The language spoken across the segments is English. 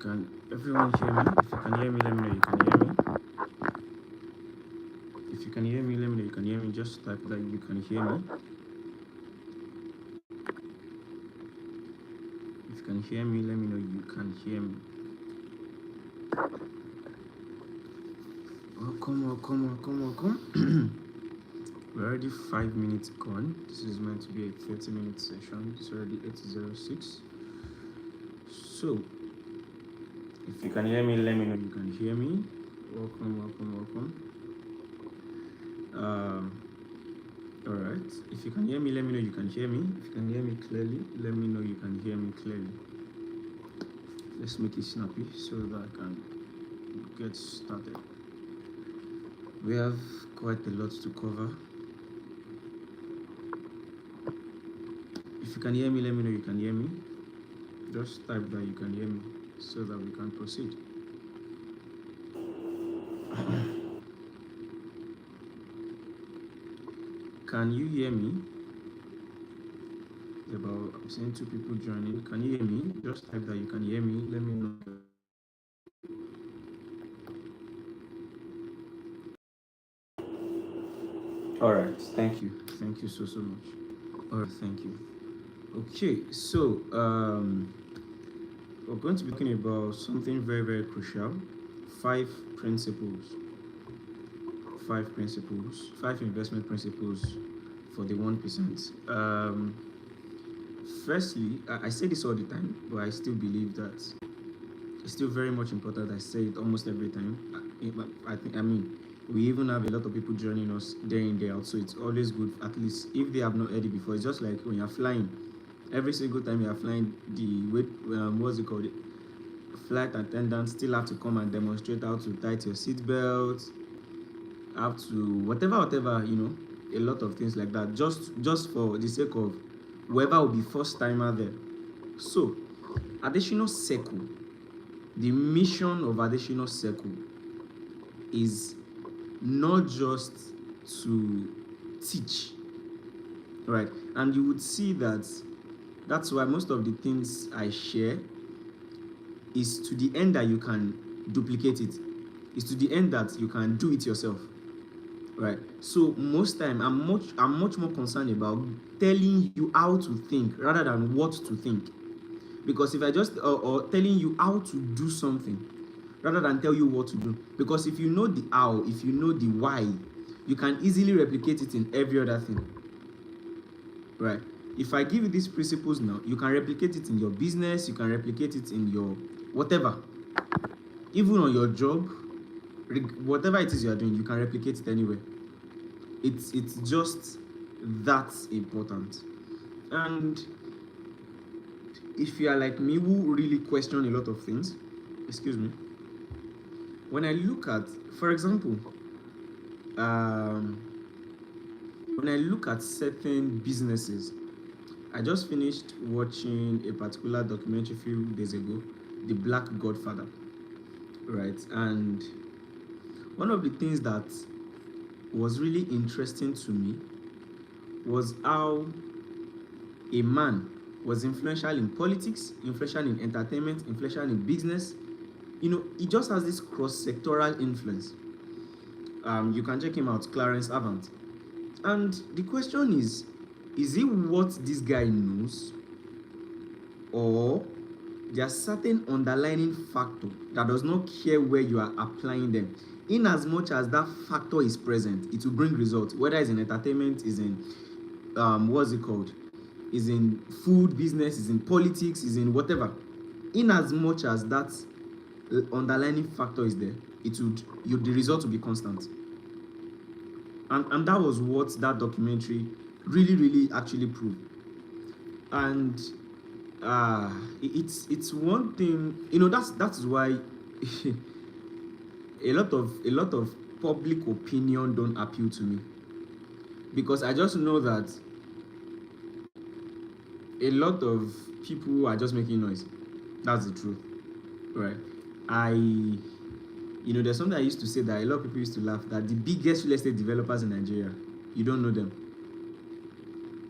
Can everyone hear me? If you can hear me, let me know you can hear me. If you can hear me, let me know you can hear me. Just type that you can hear me. If you can hear me, let me know you can hear me. Welcome. We're already 5 minutes gone. This is meant to be a 30-minute session. It's already 8:06. So, if you can hear me, let me know you can hear me. Welcome. Alright. If you can hear me, let me know you can hear me. If you can hear me clearly, let me know you can hear me clearly. Let's make it snappy so that I can get started. We have quite a lot to cover. If you can hear me, let me know you can hear me. Just type that you can hear me so that we can proceed. Can you hear me? I'm seeing 2 people joining. Can you hear me? Just type that you can hear me. Let me know. Alright, thank you. Thank you so much. Alright, thank you. Okay, so we're going to be talking about something very, very crucial. 5 principles. 5 investment principles for the 1%. Firstly, I say this all the time, but I still believe that it's still very much important. I say it almost every time. We even have a lot of people joining us day in, day out, so it's always good, at least if they have not heard it before. It's just like when you're flying. Every single time you're flying, flight attendants still have to come and demonstrate how to tighten your seatbelt, how to whatever, a lot of things like that, just for the sake of whoever will be first timer there. So Additional Circle, the mission of Additional Circle is not just to teach, right? And you would see that that's why most of the things I share is to the end that you can duplicate it, is to the end that you can do it yourself, right? So most time I'm much more concerned about telling you how to think rather than what to think. Because if I just or telling you how to do something rather than tell you what to do, because if you know the how, if you know the why, you can easily replicate it in every other thing, right? If I give you these principles now, you can replicate it in your business, you can replicate it in your whatever, even on your job, whatever it is you are doing, you can replicate it anywhere. It's just that important. And if you are like me, who really question a lot of things, excuse me, when I look at, for example, when I look at certain businesses, I just finished watching a particular documentary a few days ago, The Black Godfather, right? And one of the things that was really interesting to me was how a man was influential in politics, influential in entertainment, influential in business. He just has this cross-sectoral influence. You can check him out, Clarence Avant. And the question is it what this guy knows, or there are certain underlying factor that does not care where you are applying them? In as much as that factor is present, it will bring results, whether it's in entertainment, is in is in food business, is in politics, is in whatever. In as much as that underlying factor is there, the result will be constant. And that was what that documentary really actually proved. And it's one thing, that's why a lot of public opinion don't appeal to me, because I just know that a lot of people are just making noise. That's the truth, right? There's something I used to say that a lot of people used to laugh, that the biggest real estate developers in Nigeria, you don't know them.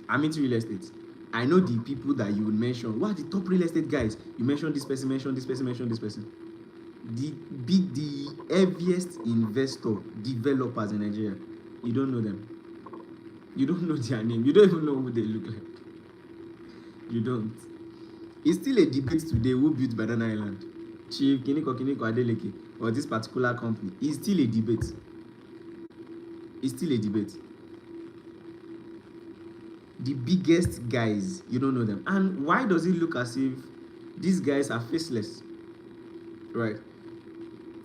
I'm into real estate. I know the people that you would mention. What are the top real estate guys? You mention this person, mention this person, mention this person. The heaviest investor developers in Nigeria, you don't know them. You don't know their name. You don't even know who they look like. You don't. It's still a debate today who built Banana Island. Chief Kiniko Adeleke or this particular company. It's still a debate. It's still a debate. The biggest guys, you don't know them. And why does it look as if these guys are faceless? Right?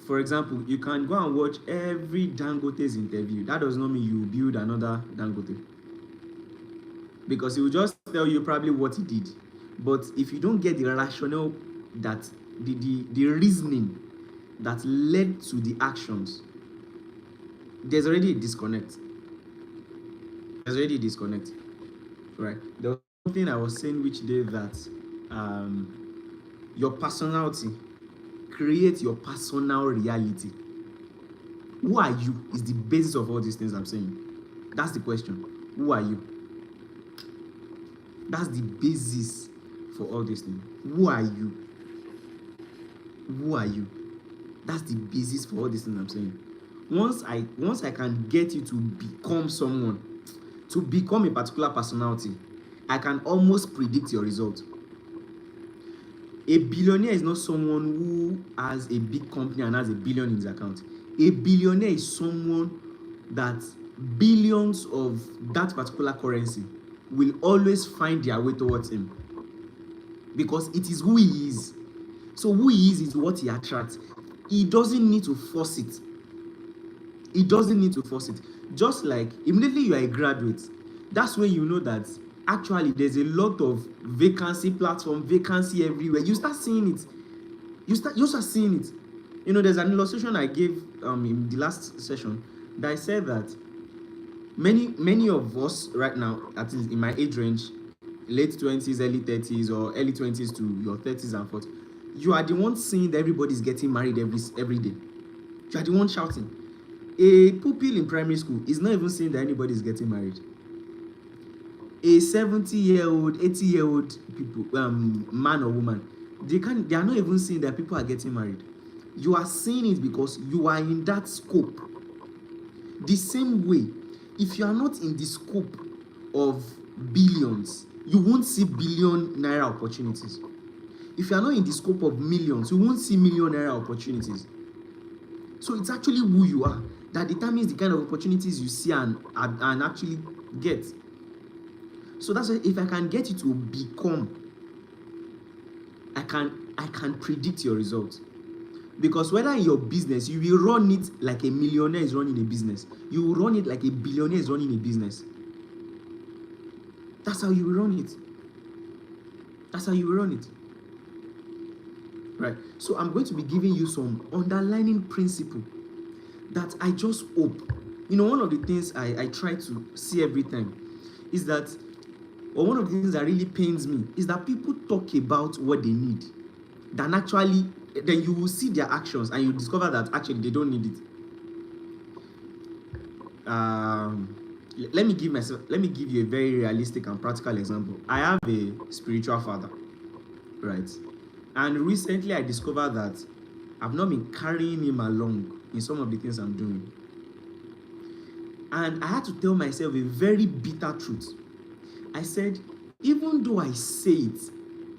For example, you can go and watch every Dangote's interview. That does not mean you build another Dangote. Because he will just tell you probably what he did. But if you don't get the rationale, that the reasoning that led to the actions, there's already a disconnect. There's already a disconnect. Right? There was something I was saying which day that your personality creates your personal reality. Who are you is the basis of all these things I'm saying. That's the question. Who are you? That's the basis for all these things. Who are you? Who are you? That's the basis for all these things I'm saying. Once I can get you to become someone, to become a particular personality, I can almost predict your result. A billionaire is not someone who has a big company and has a billion in his account. A billionaire is someone that billions of that particular currency will always find their way towards him, because it is who he is. So who he is what he attracts. He doesn't need to force it. He doesn't need to force it. Just like immediately you are a graduate, that's when you know that actually there's a lot of vacancy everywhere. You start seeing it. You start seeing it. You know, there's an illustration I gave in the last session that I said that many of us right now, at least in my age range, late 20s, early 30s, or early 20s to your 30s and 40s, you are the one seeing that everybody's getting married every day. You are the one shouting. A pupil in primary school is not even seeing that anybody is getting married. A 70-year-old, 80-year-old people, man or woman, they are not even seeing that people are getting married. You are seeing it because you are in that scope. The same way, if you are not in the scope of billions, you won't see billion naira opportunities. If you are not in the scope of millions, you won't see million naira opportunities. So it's actually who you are that determines the kind of opportunities you see and actually get. So that's why if I can get you to become, I can predict your results. Because whether in your business, you will run it like a millionaire is running a business. You will run it like a billionaire is running a business. That's how you will run it. That's how you will run it. Right? So I'm going to be giving you some underlining principle that I just hope. You know, one of the things I try to see every time is that, or one of the things that really pains me is that people talk about what they need, than actually, then you will see their actions and you discover that actually they don't need it. Let me give you a very realistic and practical example. I have a spiritual father, right? And recently I discovered that I've not been carrying him along in some of the things I'm doing. And I had to tell myself a very bitter truth. I said, even though I say it,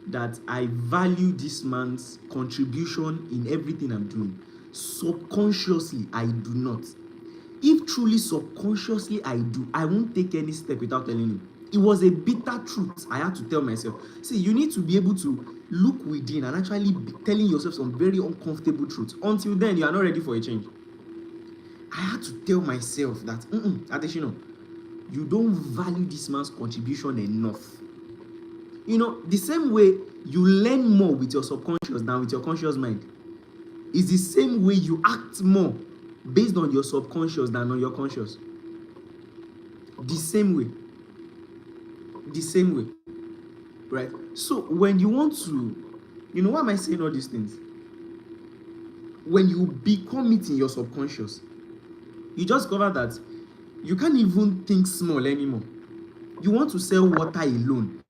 that I value this man's contribution in everything I'm doing, subconsciously I do not. If truly subconsciously I do, I won't take any step without telling him. It was a bitter truth I had to tell myself. See, you need to be able to look within and actually be telling yourself some very uncomfortable truths. Until then, you are not ready for a change. I had to tell myself that, Adeshino, you don't value this man's contribution enough. You know, the same way you learn more with your subconscious than with your conscious mind is the same way you act more based on your subconscious than on your conscious. The same way. The same way. Right? So when you want to, you know, why am I saying all these things? When you become it in your subconscious, you just discover that you can't even think small anymore. You want to sell water alone.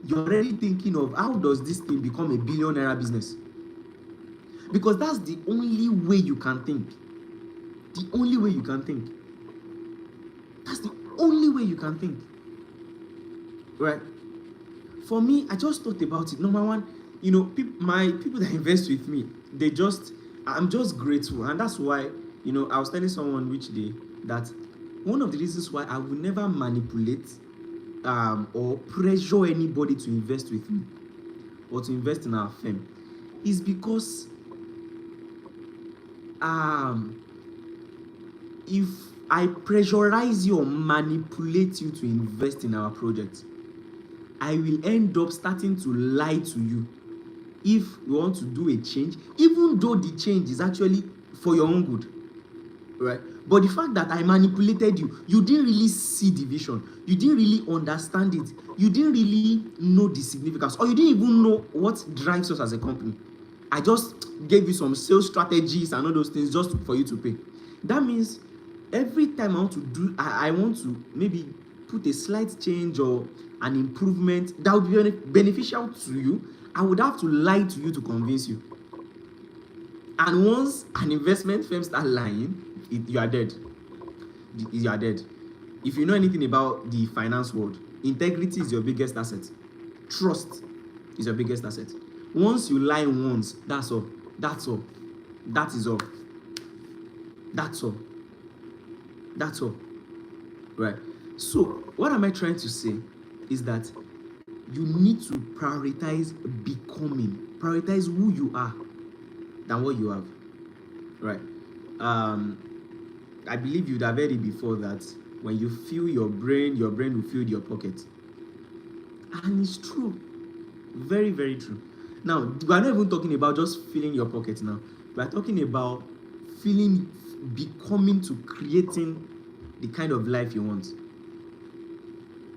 you're already thinking of how does this thing become a billionaire business, because that's the only way you can think. The only way you can think. That's the only way you can think. Right? For me, I just thought about it. Number one, my people that invest with me, I'm just grateful. And that's why, I was telling someone which day that one of the reasons why I will never manipulate or pressure anybody to invest with me or to invest in our firm is because if I pressurize you or manipulate you to invest in our project, I will end up starting to lie to you if we want to do a change, even though the change is actually for your own good, right? But the fact that I manipulated you, you didn't really see the vision, you didn't really understand it, you didn't really know the significance, or you didn't even know what drives us as a company. I just gave you some sales strategies and all those things just for you to pay. That means every time I want to maybe put a slight change or an improvement that would be beneficial to you, I would have to lie to you to convince you. And once an investment firm starts lying, you are dead. You are dead. If you know anything about the finance world, integrity is your biggest asset. Trust is your biggest asset. Once you lie once, that's all. That's all. That is all. That's all. That's all. Right? So, what am I trying to say is that you need to prioritize becoming. Prioritize who you are than what you have. Right? I believe you'd have heard it before that when you fill your brain will fill your pocket. And it's true. Very, very true. Now, we're not even talking about just filling your pocket now. We're talking about becoming to creating the kind of life you want.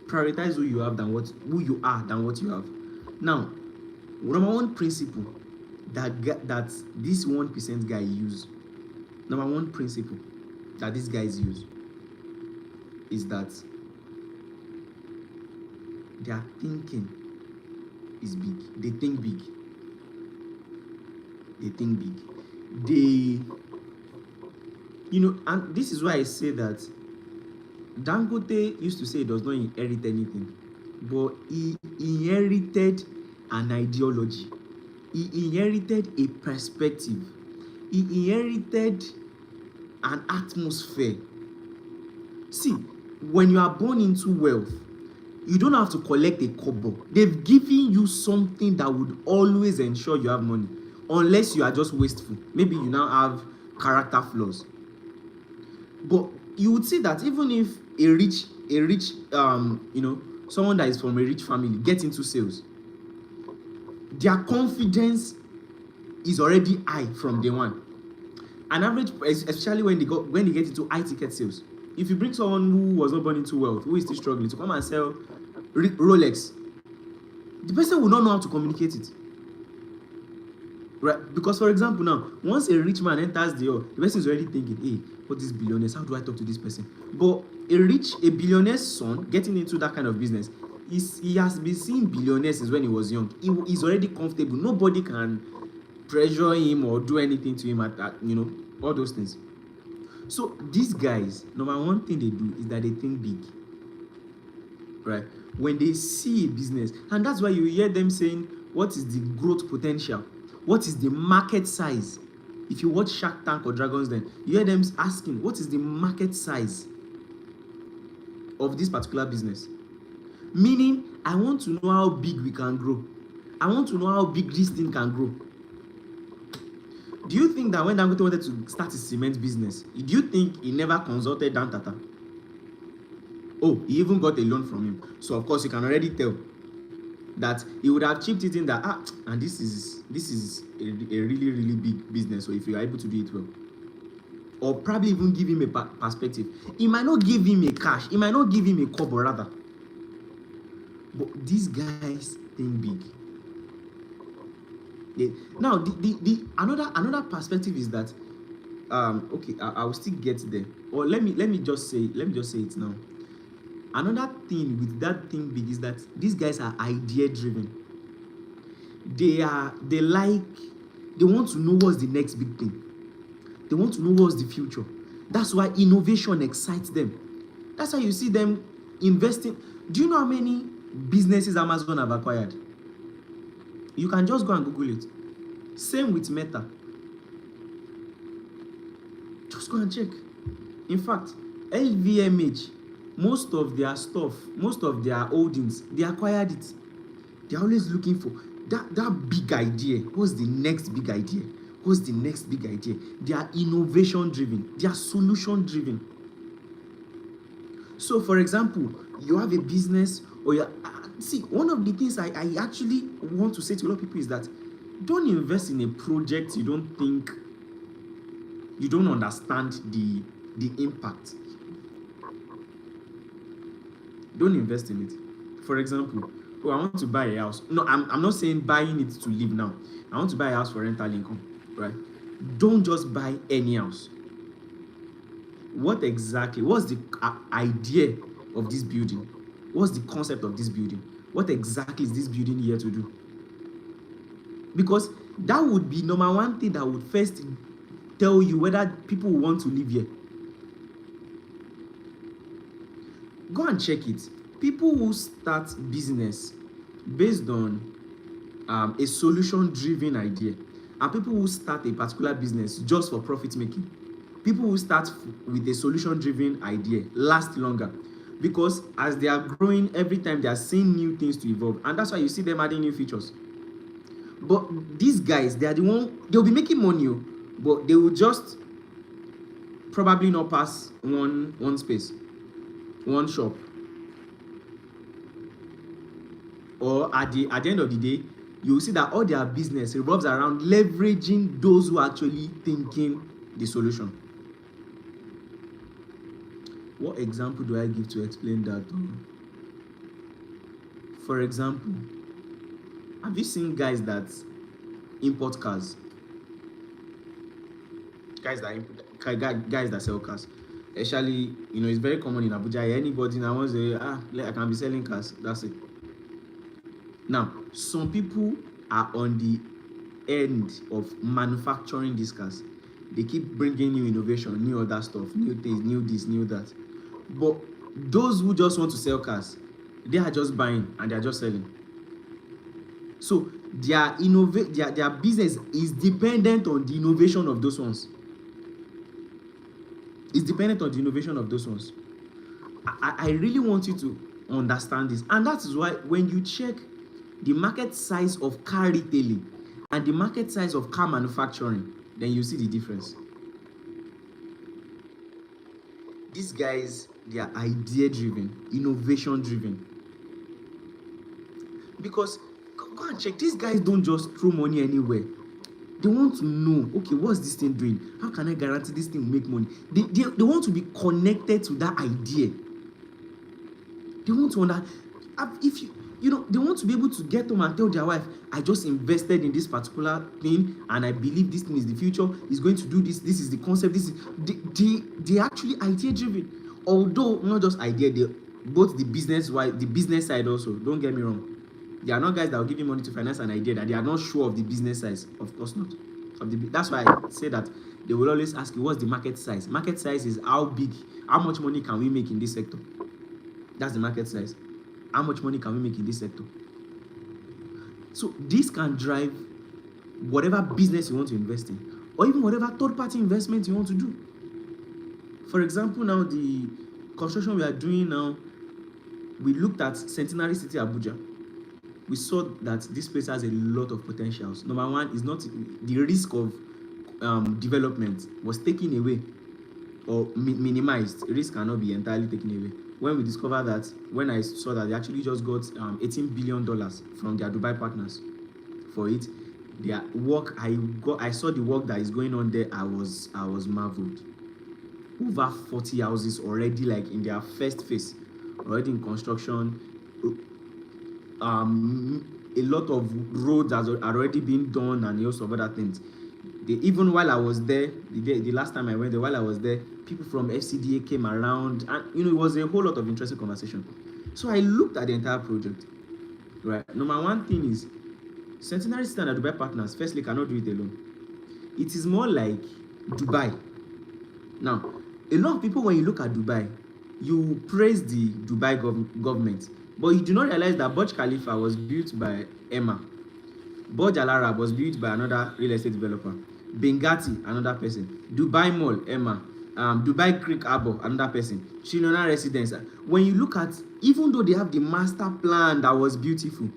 Prioritize who you are than what you have. Now, number one principle that this 1% guy use. Number one principle that these guys use is that their thinking is big. They think big. They think big. And this is why I say that Dangote used to say he does not inherit anything, but he inherited an ideology. He inherited a perspective. He inherited an atmosphere. See, when you are born into wealth, you don't have to collect a kobo. They've given you something that would always ensure you have money, unless you are just wasteful. Maybe you now have character flaws. But you would see that even if a rich someone that is from a rich family gets into sales, their confidence is already high from day one. An average, especially when they get into high ticket sales, if you bring someone who was not born into wealth, who is still struggling to come and sell Rolex, the person will not know how to communicate it, right? Because, for example, now once a rich man enters the person is already thinking, hey, what is billionaires, how do I talk to this person? But a billionaire's son getting into that kind of business, he has been seeing billionaires since when he was young. He's already comfortable. Nobody can pressure him or do anything to him at that, all those things. So these guys, number one thing they do is that they think big, right? When they see a business, and that's why you hear them saying, what is the growth potential? What is the market size? If you watch Shark Tank or Dragon's Den, you hear them asking, what is the market size of this particular business? Meaning, I want to know how big we can grow. I want to know how big this thing can grow. Do you think that when Dangote wanted to start his cement business, do you think he never consulted Dan Tata? Oh, he even got a loan from him. So, of course, you can already tell that he would have chipped it in that, and this is a really, really big business, so if you are able to do it well. Or probably even give him a perspective. He might not give him a cash, he might not give him a kobo rather. But these guys think big. Now, another perspective is that, okay, I will still get there. Or let me just say it now. Another thing with that thing big is that these guys are idea driven. They want to know what's the next big thing. They want to know what's the future. That's why innovation excites them. That's why you see them investing. Do you know how many businesses Amazon have acquired? You can just go and Google it. Same with Meta. Just go and check. In fact, LVMH, most of their stuff, most of their holdings, they acquired it. They're always looking for that big idea. What's the next big idea? What's the next big idea? They are innovation driven. They are solution driven. So, for example, you have a business, or you see, one of the things I actually want to say to a lot of people is that don't invest in a project you don't understand the impact. Don't invest in it. For example, I want to buy a house. No, I'm not saying buying it to live now. I want to buy a house for rental income, right? Don't just buy any house. What's the idea of this building? What's the concept of this building? What exactly is this building here to do? Because that would be number one thing that would first tell you whether people want to live here. Go and check it. People who start business based on a solution-driven idea, and people who start a particular business just for profit making, people who start with a solution-driven idea last longer, because as they are growing, every time they are seeing new things to evolve, and that's why you see them adding new features. But these guys, they are the one, they'll be making money, but they will just probably not pass one space, one shop. Or at the end of the day, you will see that all their business revolves around leveraging those who are actually thinking the solution. What example do I give to explain that? For example, have you seen guys that import cars? Guys that sell cars. Actually, it's very common in Abuja. Anybody now wants to say, I can be selling cars. That's it. Now, some people are on the end of manufacturing these cars. They keep bringing new innovation, new other stuff, new things, new this, new that. But those who just want to sell cars, they are just buying and they are just selling. So their business is dependent on the innovation of those ones. It's dependent on the innovation of those ones. I really want you to understand this, and that is why when you check the market size of car retailing and the market size of car manufacturing, then you see the difference. These guys, they are idea driven, innovation driven. Because go and check, these guys don't just throw money anywhere. They want to know, okay, what's this thing doing? How can I guarantee this thing will make money? They want to be connected to that idea. They want to understand. If they want to be able to get home and tell their wife, I just invested in this particular thing and I believe this thing is the future, is going to do this, this is the concept, they actually idea driven. Although not just idea, they both the business side also, don't get me wrong. They are not guys that will give you money to finance an idea that they are not sure of the business size. Of course not. That's why I say that they will always ask you, what's the market size? Market size is how much money can we make in this sector? That's the market size. How much money can we make in this sector? So this can drive whatever business you want to invest in, or even whatever third-party investment you want to do. For example, now the construction we are doing now, we looked at Centenary City, Abuja. We saw that this place has a lot of potentials. Number one is not the risk of development was taken away or minimized. Risk cannot be entirely taken away. When I saw that they actually just got $18 billion from their Dubai partners for it, their work, I saw the work that is going on there. I was marveled. Over 40 houses already, like in their first phase, already in construction. A lot of roads are already being done and also of other things. Even while I was there, the last time I went there, while I was there, people from FCDA came around, and it was a whole lot of interesting conversation. So I looked at the entire project. Right. Number one thing is, Centenary City and Dubai Partners firstly cannot do it alone. It is more like Dubai. Now, a lot of people, when you look at Dubai, you praise the Dubai government, but you do not realize that Burj Khalifa was built by Emma. Burj Al Arab was built by another real estate developer. Benghazi, another person. Dubai Mall, Emma. Dubai Creek Harbor, another person. Shinona Residence. When you look at, even though they have the master plan that was beautiful,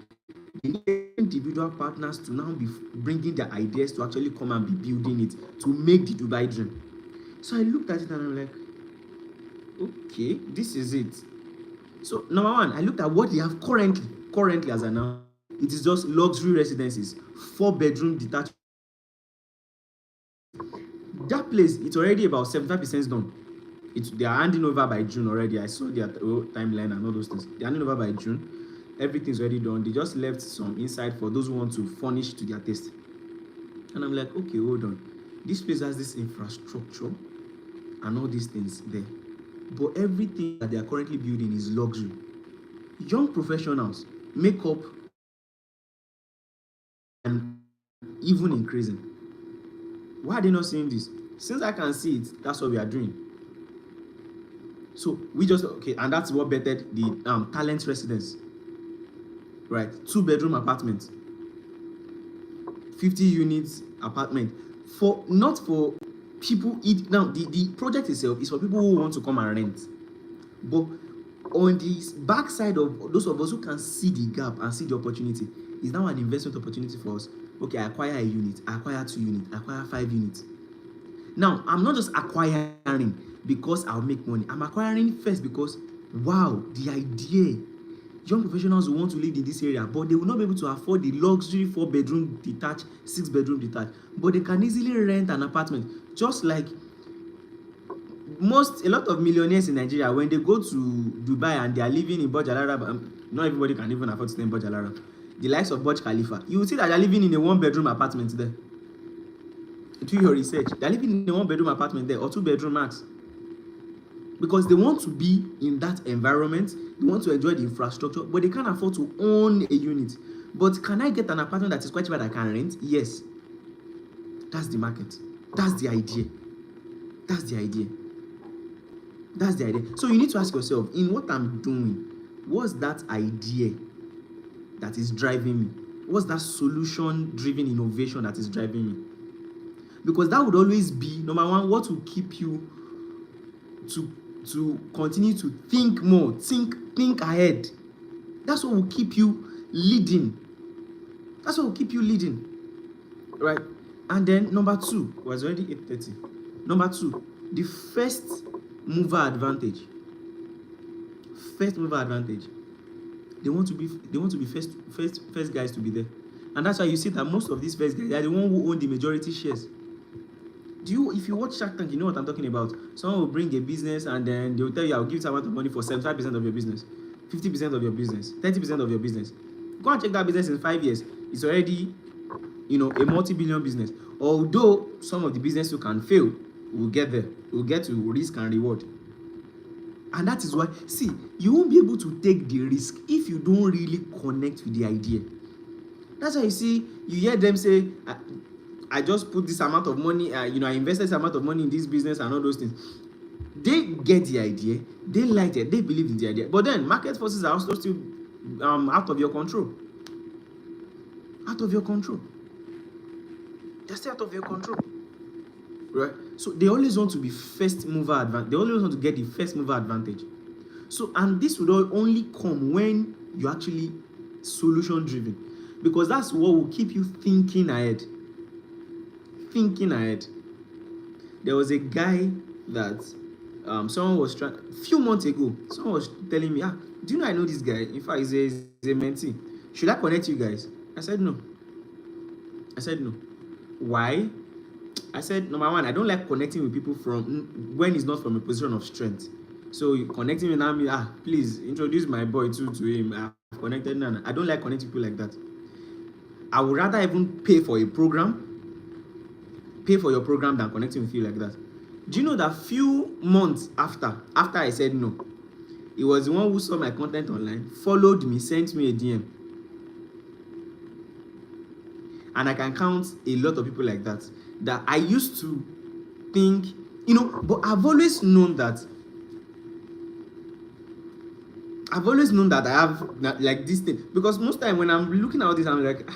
they need individual partners to now be bringing their ideas to actually come and be building it to make the Dubai dream. So I looked at it and I'm like, okay, this is it. So number one, I looked at what they have currently as announced. It is just luxury residences, 4-bedroom detached. That place, it's already about 75% done. They are handing over by June already. I saw their timeline and all those things. They are handing over by June. Everything's already done. They just left some inside for those who want to furnish to their taste. And I'm like, okay, hold on. This place has this infrastructure and all these things there. But everything that they are currently building is luxury. Young professionals, makeup, and even increasing. Why are they not seeing this? Since I can see it, that's what we are doing. So we just, okay, and that's what bettered the talent residence. Right, 2-bedroom apartment, 50 units apartment, for not for people. Now the project itself is for people who want to come and rent, but on the backside of those of us who can see the gap and see the opportunity, is now an investment opportunity for us. Okay, I acquire a unit, I acquire 2 units, I acquire 5 units. Now I'm not just acquiring because I'll make money. I'm acquiring first because, wow, the idea. Young professionals who want to live in this area, but they will not be able to afford the luxury 4-bedroom detached, 6-bedroom detached, but they can easily rent an apartment. Just like a lot of millionaires in Nigeria, when they go to Dubai and they are living in Burj Al Arab, not everybody can even afford to stay in Burj Al Arab. The likes of Burj Khalifa, you will see that they are living in a 1-bedroom apartment there. Do your research. They are living in a 1-bedroom apartment there, or 2-bedroom max. Because they want to be in that environment, they want to enjoy the infrastructure, but they can't afford to own a unit. But can I get an apartment that is quite cheap that I can rent? Yes. That's the market. That's the idea. That's the idea. That's the idea. So you need to ask yourself, in what I'm doing, what's that idea that is driving me? What's that solution-driven innovation that is driving me? Because that would always be, number one, what will keep you to continue to think more, think ahead. That's what will keep you leading. That's what will keep you leading, right? And then number 2 was already 8:30. Number 2, the first mover advantage. First mover advantage. They want to be first guys to be there, and that's why you see that most of these first guys are the one who own the majority shares. If you watch Shark Tank, you know what I'm talking about. Someone will bring a business and then they will tell you, I'll give you some amount of money for 75% of your business, 50% of your business, 30% of your business. Go and check that business in 5 years. It's already, a multi-billion business. Although some of the business you can fail, we'll get there. We'll get to risk and reward. And that is why, see, you won't be able to take the risk if you don't really connect with the idea. That's why you see, you hear them say, I just put this amount of money, I invested this amount of money in this business and all those things. They get the idea, they like it, they believe in the idea. But then market forces are also still out of your control. Out of your control. They're still out of your control. Right? So they always want to be first mover advantage. They always want to get the first mover advantage. So, and this would only come when you're actually solution driven. Because that's what will keep you thinking ahead. Thinking ahead. There was a guy that someone was trying a few months ago. Someone was telling me, do you know I know this guy? In fact, he's a mentee. Should I connect you guys? I said no. Why? I said, number one, I don't like connecting with people when it's not from a position of strength. So you connecting with me, please introduce my boy to him. I've connected. No. I don't like connecting people like that. I would rather even pay for a program, pay for your program than connecting with you like that. Do you know that few months after I said no, he was the one who saw my content online, followed me, sent me a DM. And I can count a lot of people like that I used to think, but I've always known that I have like this thing, because most time when I'm looking at all this, I'm like,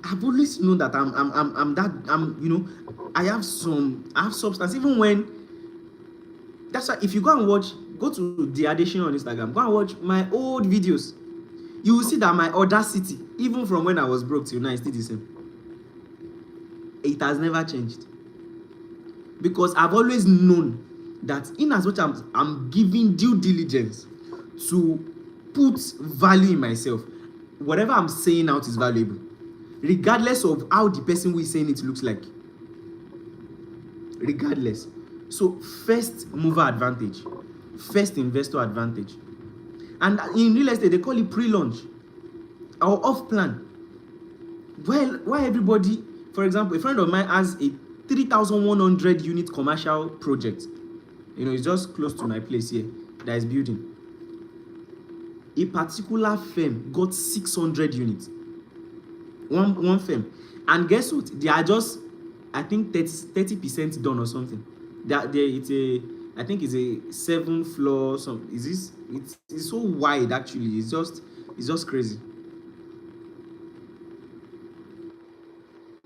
I've always known that I have substance. Even when, that's why if you go to the Addition on Instagram, go and watch my old videos, you will see that my audacity, even from when I was broke till now, is still the same. It has never changed, because I've always known that in as much as I'm giving due diligence to put value in myself, whatever I'm saying out is valuable, regardless of how the person who is saying it looks like. Regardless. So first mover advantage, first investor advantage. And in real estate, they call it pre-launch or off plan. Well, why everybody, for example, a friend of mine has a 3,100 unit commercial project. It's just close to my place here that is building. A particular firm got 600 units. One firm. And guess what? They are just, I think, 30% done or something. I think it's a 7th floor. It's so wide actually. It's just crazy.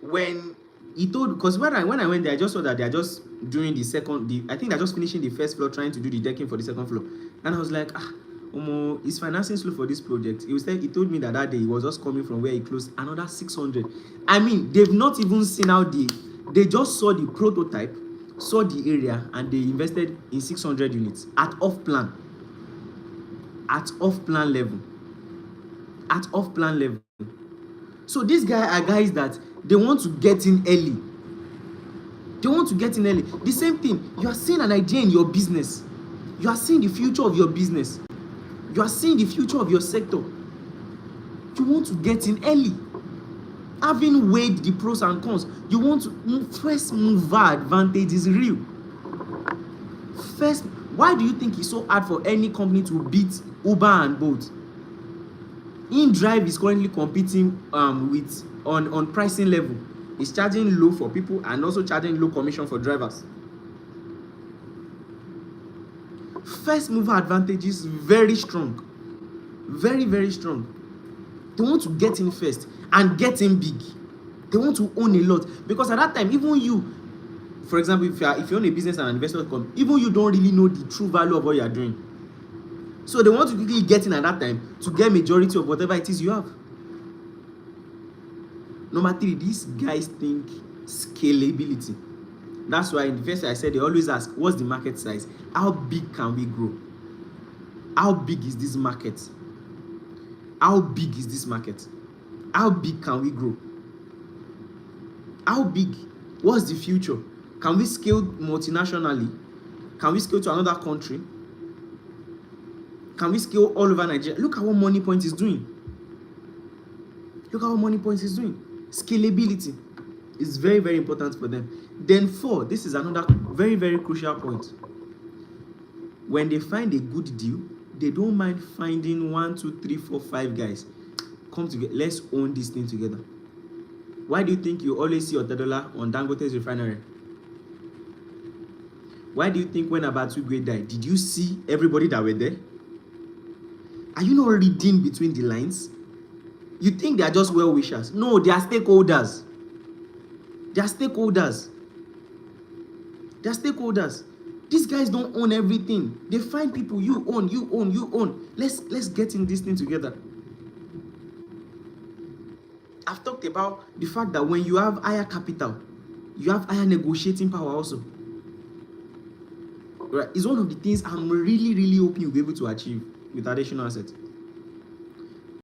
When he told, because when I went there, I just saw that they're just doing I think they're just finishing the first floor, trying to do the decking for the second floor. And I was like, is financing slow for this project? He told me that day he was just coming from where he closed another 600. I mean, they've not even seen how they just saw the prototype, saw the area, and they invested in 600 units at off plan level. So these guys are guys that they want to get in early. The same thing, you are seeing an idea in your business, you are seeing the future of your business, you are seeing the future of your sector. You want to get in early. Having weighed the pros and cons, you want to first mover advantage is real. Why do you think it's so hard for any company to beat Uber and Bolt? InDrive is currently competing on pricing level. It's charging low for people and also charging low commission for drivers. First mover advantage is very strong. Very, very strong. They want to get in first and get in big. They want to own a lot, because at that time, even you, for example, if you own a business and an investor come, even you don't really know the true value of what you are doing. So they want to quickly get in at that time to get majority of whatever it is you have. Number 3, these guys think scalability. That's why in the first I said they always ask, what's the market size? How big can we grow? How big is this market? How big is this market? How big can we grow? How big? What's the future? Can we scale multinationally? Can we scale to another country? Can we scale all over Nigeria? Look at what Moneypoint is doing. Scalability is very, very important for them. Then 4, this is another very, very crucial point. When they find a good deal, they don't mind finding 1, 2, 3, 4, 5 guys. Come together. Let's own this thing together. Why do you think you always see Otedola on Dangote's refinery? Why do you think when Abatugwe died, did you see everybody that were there? Are you not reading between the lines? You think they are just well-wishers? No, they are stakeholders. These guys don't own everything. They find people, you own. Let's get in this thing together. I've talked about the fact that when you have higher capital, you have higher negotiating power also. Right? It's one of the things I'm really, really hoping you'll be able to achieve with additional assets.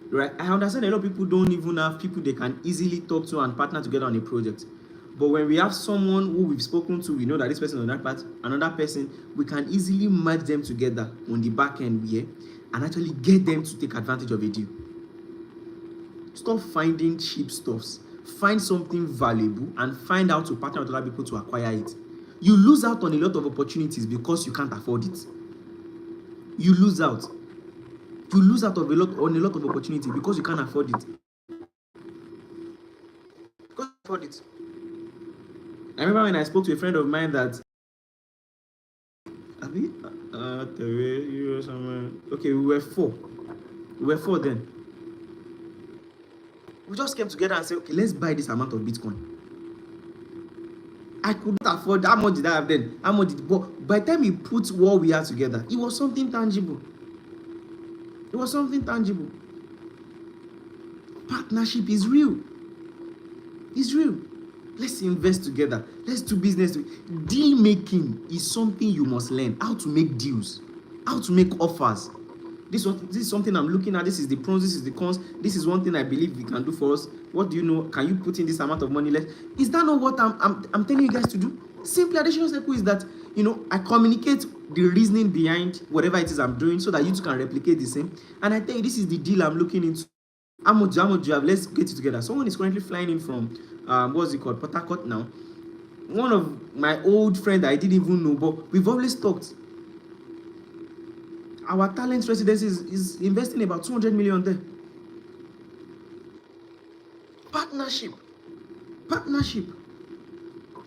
Right? I understand a lot of people don't even have people they can easily talk to and partner together on a project. But when we have someone who we've spoken to, we know that this person is another person, we can easily merge them together on the back end here and actually get them to take advantage of a deal. Stop finding cheap stuffs. find something valuable, and find out to partner with other people to acquire it. You lose out on a lot of opportunities because you can't afford it. You lose out. You lose out on a lot of opportunity because you can't afford it. Because you afford it. I remember when I spoke to a friend of mine that okay, we were four. We were four then. We just came together and said, okay, let's buy this amount of Bitcoin. I couldn't afford. How much did I have then? How much did? But by the time we put what we had together, it was something tangible. It was something tangible. Partnership is real. It's real. Let's invest together. Let's do business. Deal making is something you must learn. How to make deals. How to make offers. This is something I'm looking at. This is the pros, this is the cons. This is one thing I believe we can do for us. What do you know? Can you put in this amount of money less? Is that not what I'm telling you guys to do? Simply additional circle is that, I communicate the reasoning behind whatever it is I'm doing so that you can replicate the same. And I tell you, this is the deal I'm looking into. How much do you have? Let's get it together. Someone is currently flying in from what's it called? Port Harcourt now. One of my old friends I didn't even know, but we've always talked. Our talent residency is investing about 200 million there. Partnership.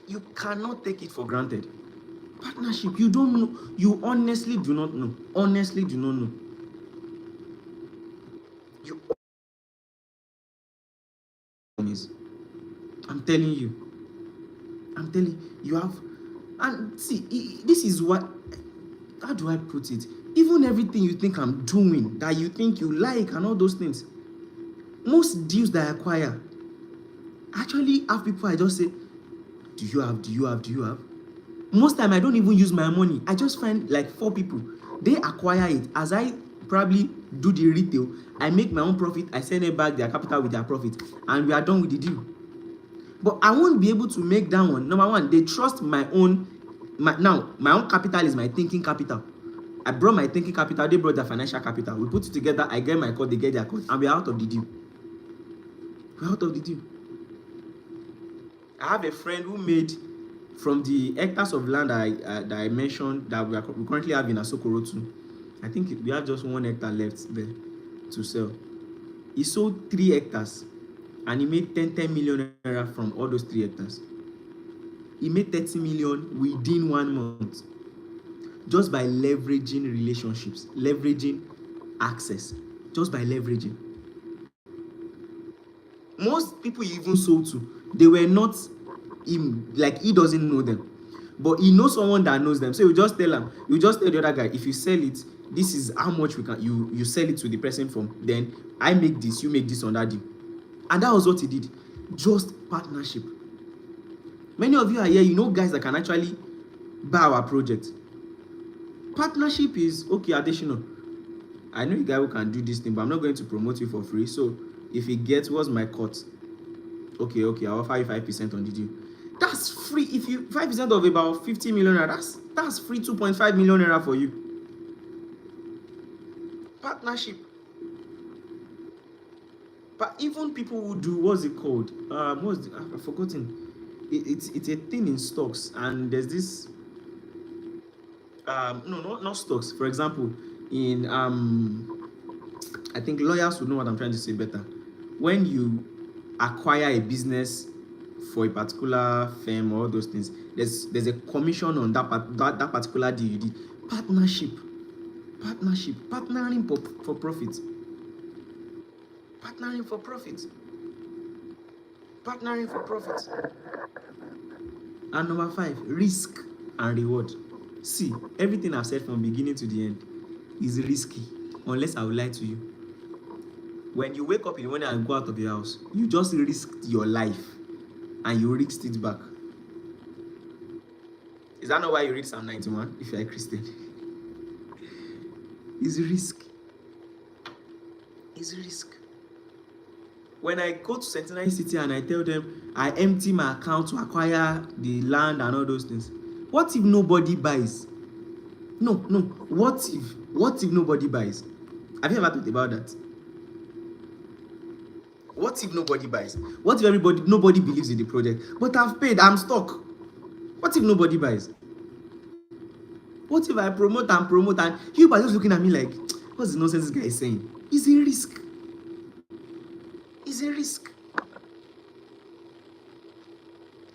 You cannot take it for granted. Partnership. You don't know. You honestly do not know. Honestly do not know. I'm telling you, you have, and see, this is what, how do I put it? Even everything you think I'm doing, that you think you like and all those things, most deals that I acquire, actually have people I just say, do you have? Most time I don't even use my money. I just find like 4 people. They acquire it. As I probably do the retail, I make my own profit. I send it back their capital with their profit. And we are done with the deal. But I won't be able to make that one. Number one, they trust my own capital is my thinking capital. I brought my thinking capital, they brought their financial capital. We put it together, I get my cut, they get their cut, and we're out of the deal. I have a friend who made, from the hectares of land that I mentioned that we currently have in Asokoro. I think we have just 1 hectare left there to sell. He sold 3 hectares and he made 10 million naira from all those 3 hectares. He made 30 million within 1 month just by leveraging relationships, leveraging access, just by leveraging. Most people he even sold to, they were not him, like he doesn't know them, but he knows someone that knows them. So you just tell him, you just tell the other guy, if you sell it, this is how much we can, you sell it to the person from, then I make this, you make this on that deal. And that was what he did. Just partnership. Many of you are here, guys that can actually buy our project. Partnership is okay. Additional, I know you guys who can do this thing, but I'm not going to promote you for free. So if you get, what's my cut? Okay, I'll offer you 5% on the deal. That's free. If you 5% of about 50 million naira, that's free 2.5 million naira for you. Partnership. But even people who do, what's it called? I've forgotten. It's a thing in stocks, and there's this. No, not stocks. For example, in I think lawyers would know what I'm trying to say better. When you acquire a business for a particular firm or all those things, there's a commission on that particular deal you did. Partnership, partnering for profit. Partnering for profit. And number 5, risk and reward. See, everything I've said from beginning to the end is risky, unless I will lie to you. When you wake up in the morning and go out of your house, you just risked your life and you risked it back. Is that not why you read Psalm 91 if you're a Christian? It's risk. When I go to Centenary City and I tell them I empty my account to acquire the land and all those things, what if nobody buys? No. What if nobody buys? Have you ever thought about that? What if nobody buys? What if nobody believes in the project? But I've paid, I'm stuck. What if nobody buys? What if I promote and you are just looking at me like, what's the nonsense this guy is saying? It's a risk. It's a risk.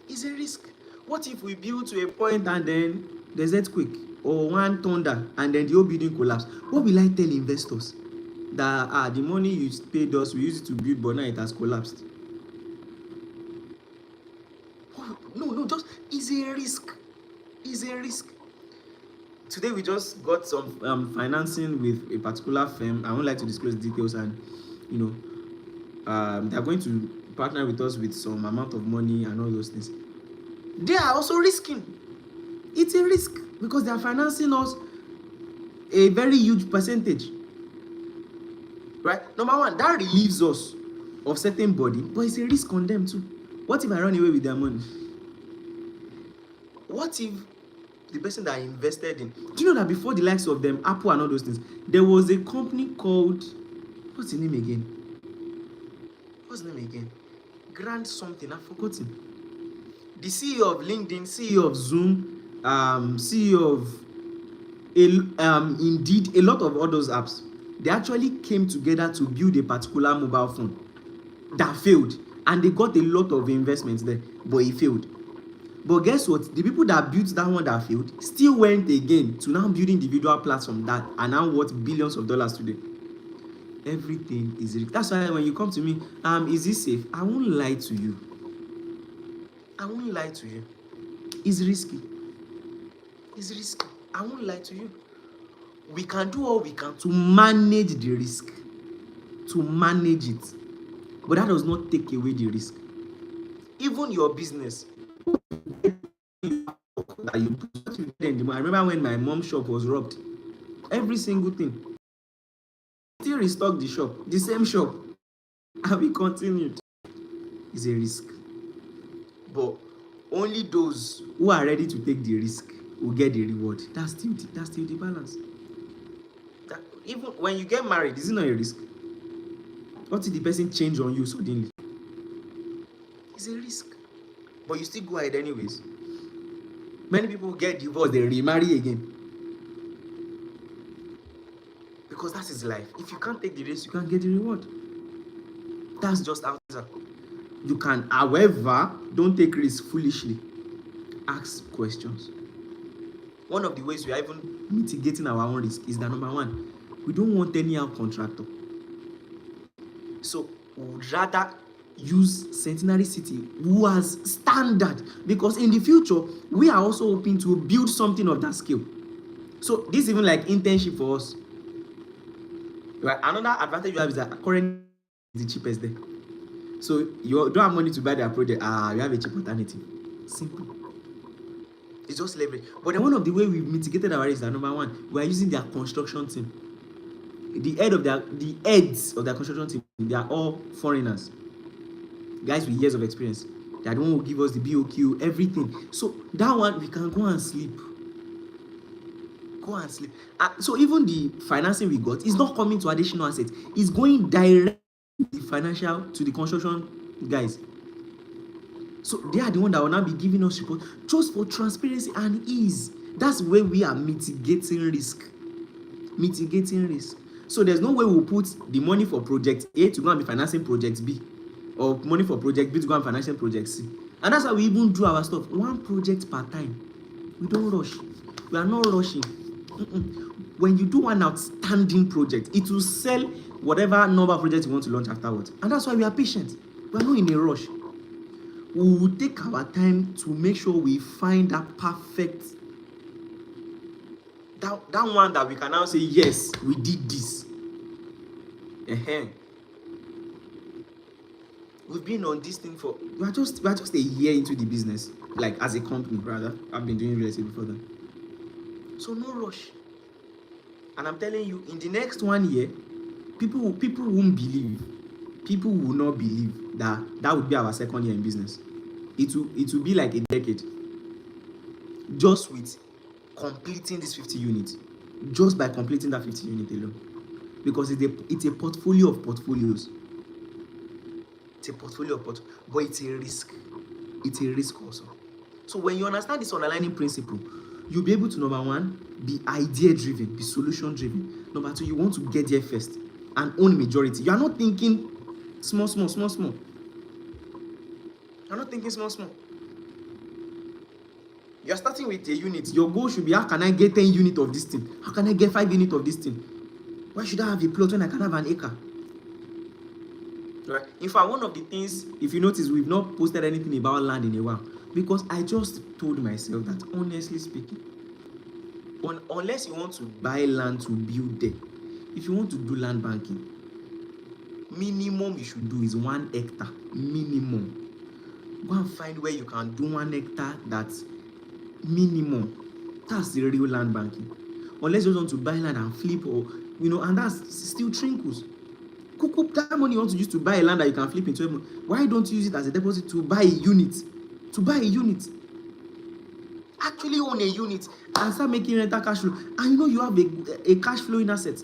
It's a risk. What if we build to a point and then there's earthquake or one thunder and then the whole building collapse? What will I tell investors? That the money you paid us, we used it to build, but now it has collapsed. No, just it's a risk. It's a risk. Today we just got some financing with a particular firm. I won't like to disclose details, and they are going to partner with us with some amount of money and all those things. They are also risking. It's a risk because they are financing us a very huge percentage. Right? Number one, that relieves us of certain body, but it's a risk on them too. What if I run away with their money? What if the person that I invested in, do you know that before the likes of them, Apple and all those things, there was a company called, what's the name again? Grant something, I've forgotten. The CEO of LinkedIn, CEO of Zoom, CEO of Indeed, a lot of all those apps, they actually came together to build a particular mobile phone that failed, and they got a lot of investments there, but it failed. But guess what? The people that built that one that failed still went again to now build individual platforms that are now worth billions of dollars today. Everything is risk. That's why when you come to me, is this safe? I won't lie to you. It's risky. I won't lie to you. We can do all we can to manage the risk, to manage it, but that does not take away the risk. Even your business that you put in. I remember when my mom's shop was robbed, every single thing. Still restock the shop, the same shop, and we continued. It's a risk, but only those who are ready to take the risk will get the reward. That's still the balance. That, even when you get married, is it not a risk? What if the person change on you suddenly? It's a risk, but you still go ahead anyways. Many people get divorced, they remarry again, because that is life. If you can't take the risk, you can't get the reward. That's just how it is. You can, however, don't take risks foolishly. Ask questions. One of the ways we are even mitigating our own risk is that, number one, we don't want any contractor. So we would rather use Centenary City, who has standard, because in the future we are also hoping to build something of that scale. So this is even like internship for us. Right? Another advantage you have is that currently the cheapest there. So you don't have money to buy their project. You have a cheap alternative. Simple. It's just leverage. But then one of the way we've mitigated our risk is that, number one, we are using their construction team. The heads of their construction team, they are all foreigners. Guys with years of experience. They are the one who give us the BOQ, everything. So that one, we can go and sleep. So even the financing we got is not coming to additional assets. It's going direct to the construction guys. So they are the one that will now be giving us support just for transparency and ease. That's where we are mitigating risk. So there's no way we'll put the money for project A to go and be financing project B, or money for project B to go and financing project C. And that's how we even do our stuff. One project per time. We don't rush. We are not rushing. When you do one outstanding project, it will sell whatever number of projects you want to launch afterwards. And that's why we are patient. We are not in a rush. We will take our time to make sure we find that perfect, that one that we can now say, yes, we did this. We've been on this thing for, we are just a year into the business, like as a company, rather. I've been doing real estate before then. So no rush. And I'm telling you, in the next 1 year, people won't believe. People will not believe that would be our second year in business. It will be like a decade. Just with completing this 50 units. Just by completing that 50 unit alone. Because it's a portfolio of portfolios. It's a portfolio but it's a risk. It's a risk also. So when you understand this underlying principle, you'll be able to, number one, be idea driven, be solution driven. Number two, you want to get there first and own majority. You are not thinking small. You're not thinking small. You're starting with a unit. Your goal should be, how can I get 10 units of this thing? How can I get 5 units of this thing? Why should I have a plot when I can have an acre? Right? In fact, one of the things, if you notice, we've not posted anything about land in a while, because I just told myself that, honestly speaking, unless you want to buy land to build there, if you want to do land banking, minimum you should do is 1 hectare. Minimum. Go and find where you can do 1 hectare. That's minimum. That's the real land banking. Unless you want to buy land and flip, or and that's still trinkles. That money you want to use to buy a land that you can flip into, why don't you use it as a deposit to buy a unit? Actually own a unit and start making rental cash flow, and you have a cash flowing asset.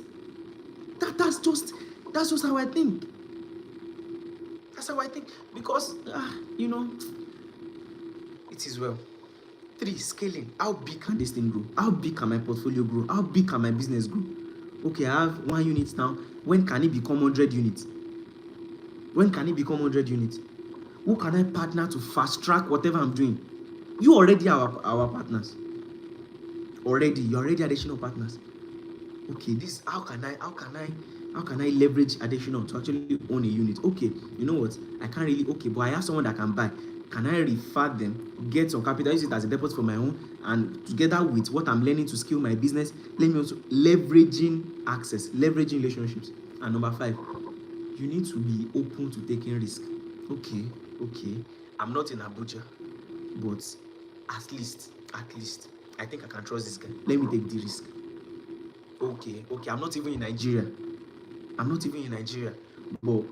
That's just how I think. That's how I think, because it is well. 3, scaling. How big can this thing grow? How big can my portfolio grow? How big can my business grow? Okay, I have 1 unit now. When can it become 100 units? When can it become 100 units? Who can I partner to fast track whatever I'm doing? You already are our partners. You're already additional partners. Okay, this how can I leverage additional to actually own a unit? Okay, you know what? I can't really, but I have someone that can buy. Can I refer them, get some capital, use it as a deposit for my own, and together with what I'm learning to scale my business, let me also leveraging access, leveraging relationships. And number 5, you need to be open to taking risk. Okay, I'm not in Abuja, but at least, I think I can trust this guy. Let me take the risk. Okay, I'm not even in Nigeria, but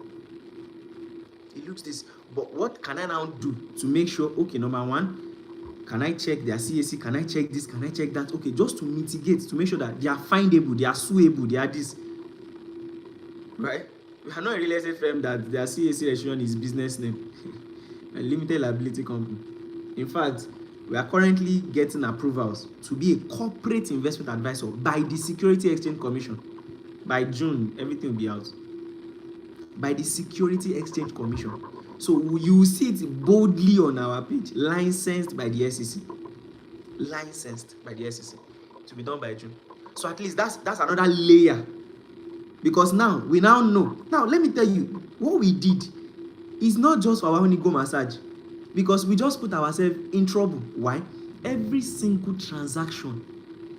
it looks this. But what can I now do to make sure, okay, number 1, can I check their CAC? Can I check this? Can I check that? Okay, just to mitigate, to make sure that they are findable, they are suable, they are this. Right? We are not a real estate firm that their CAC registration is business name. A limited liability company. In fact, we are currently getting approvals to be a corporate investment advisor by the Security Exchange Commission. By June, everything will be out. By the Security Exchange Commission. So you will see it boldly on our page. Licensed by the SEC. To be done by June. So at least that's another layer. Because now, we now know. Now, let me tell you, what we did is not just for our own ego massage. Because we just put ourselves in trouble. Why? Every single transaction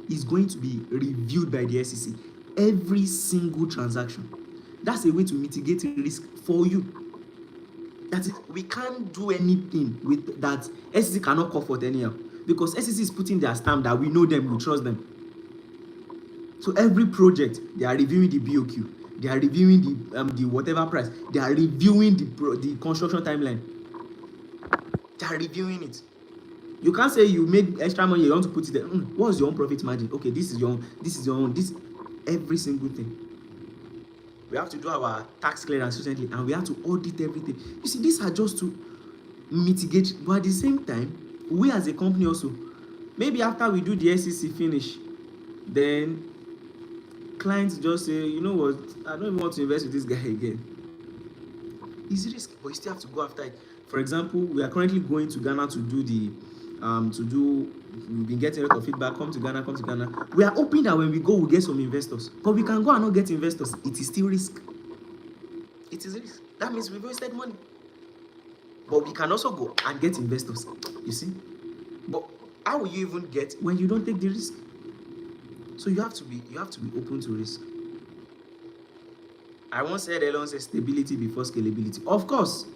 is going to be reviewed by the SEC. Every single transaction. That's a way to mitigate risk for you. That's it. We can't do anything with that. SEC cannot comfort anyhow, because SEC is putting their stamp that we know them, we trust them. So every project, they are reviewing the BOQ, they are reviewing the whatever price, they are reviewing the construction timeline. They are reviewing it. You can't say you make extra money, you want to put it there. What's your own profit margin? Okay, this is your own. This every single thing. We have to do our tax clearance recently, and we have to audit everything. You see, these are just to mitigate, but at the same time, we as a company also, maybe after we do the SEC finish, then clients just say, you know what, I don't even want to invest with this guy again. It's risky, but you still have to go after it. For example, we are currently going to Ghana to do we've been getting a lot of feedback, come to Ghana. We are hoping that when we go, we'll get some investors. But we can go and not get investors. It is still risk. It is risk. That means we've wasted money. But we can also go and get investors. You see? But how will you even get when you don't take the risk? So you have to be open to risk. I once said Elon said stability before scalability. Of course.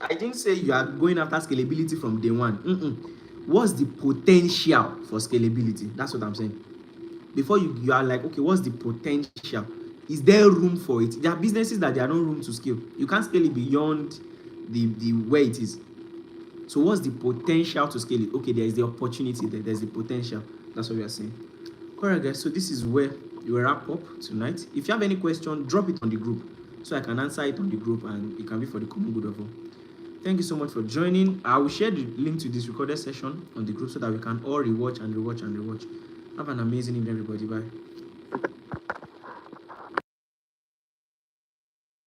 I didn't say you are going after scalability from day one. What's the potential for scalability? That's what I'm saying. Before you are like, okay, what's the potential? Is there room for it? There are businesses that there are no room to scale. You can't scale it beyond the where it is. So what's the potential to scale it? Okay, there is the opportunity there. There's the potential. That's what we are saying. Alright, guys. So this is where we wrap up tonight. If you have any question, drop it on the group so I can answer it on the group, and it can be for the common good of all. Thank you so much for joining. I will share the link to this recorded session on the group so that we can all rewatch and rewatch and rewatch. Have an amazing evening, everybody. Bye.